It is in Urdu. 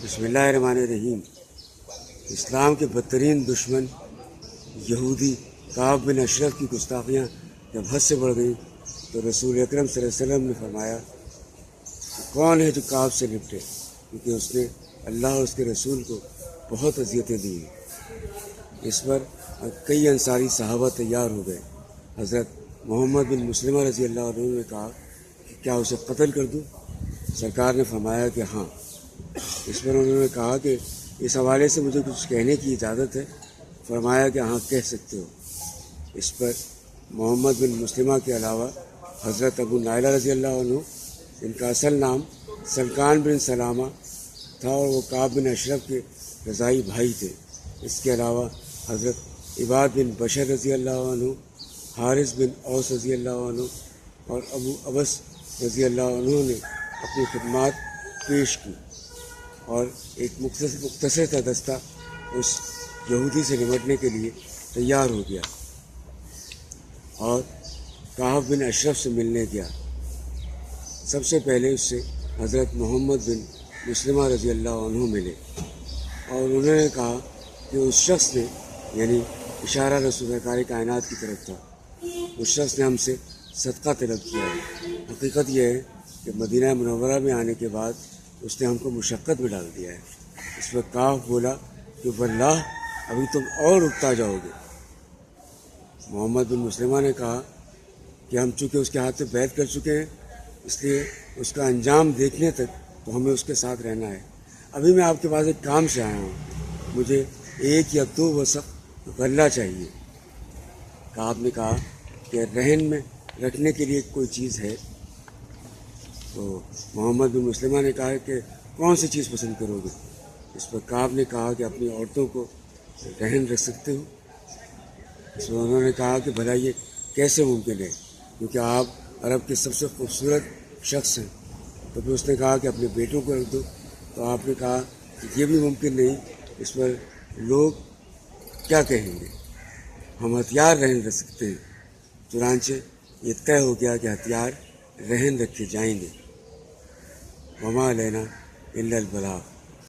بسم اللہ الرحمن الرحیم۔ اسلام کے بدترین دشمن یہودی کعب بن اشرف کی گستاخیاں جب حد سے بڑھ گئیں تو رسول اکرم صلی اللہ علیہ وسلم نے فرمایا کہ کون ہے جو کعب سے نپٹے، کیونکہ اس نے اللہ اور اس کے رسول کو بہت اذیتیں دی ہیں۔ اس پر کئی انصاری صحابہ تیار ہو گئے۔ حضرت محمد بن مسلمہ رضی اللہ عنہ نے کہا کہ کیا اسے قتل کر دوں؟ سرکار نے فرمایا کہ ہاں۔ اس پر انہوں نے کہا کہ اس حوالے سے مجھے کچھ کہنے کی اجازت ہے؟ فرمایا کہ ہاں کہہ سکتے ہو۔ اس پر محمد بن مسلمہ کے علاوہ حضرت ابو نائلہ رضی اللہ عنہ، ان کا اصل نام سلکان بن سلامہ تھا اور وہ کعب بن اشرف کے رضائی بھائی تھے۔ اس کے علاوہ حضرت عباد بن بشر رضی اللہ عنہ، حارث بن اوس رضی اللہ عنہ اور ابو ابس رضی اللہ عنہ نے اپنی خدمات پیش کی اور ایک مختصر سا دستہ اس یہودی سے نمٹنے کے لیے تیار ہو گیا اور کعب بن اشرف سے ملنے گیا۔ سب سے پہلے اس سے حضرت محمد بن مسلمہ رضی اللہ عنہ ملے اور انہوں نے کہا کہ اس شخص نے، یعنی اشارہ رسول سرکار کائنات کی طرف تھا، اس شخص نے ہم سے صدقہ طلب کیا ہے۔ حقیقت یہ ہے کہ مدینہ منورہ میں آنے کے بعد اس نے ہم کو مشقت میں ڈال دیا ہے۔ اس پر کعب بولا کہ واللہ ابھی تم اور اکتا جاؤ گے۔ محمد بن مسلمہ نے کہا کہ ہم چونکہ اس کے ہاتھ سے بیعت کر چکے ہیں، اس لیے اس کا انجام دیکھنے تک تو ہمیں اس کے ساتھ رہنا ہے۔ ابھی میں آپ کے پاس ایک کام سے آیا ہوں، مجھے 1 یا 2 وسق غلہ چاہیے۔ کعب نے کہا کہ رہن میں رکھنے کے لیے کوئی چیز ہے؟ تو محمد بن مسلمہ نے کہا کہ کون سی چیز پسند کرو گے؟ اس پر کعب نے کہا کہ اپنی عورتوں کو رہن رکھ سکتے ہو۔ اس پر انہوں نے کہا کہ بھلا یہ کیسے ممکن ہے، کیونکہ آپ عرب کے سب سے خوبصورت شخص ہیں۔ تو پھر اس نے کہا کہ اپنے بیٹوں کو رکھ دو۔ تو آپ نے کہا کہ یہ بھی ممکن نہیں، اس پر لوگ کیا کہیں گے، ہم ہتھیار رہن رکھ سکتے ہیں۔ چنانچہ یہ طے ہو گیا کہ ہتھیار رہن رکھے جائیں گے۔ وما علینا الا البلاغ۔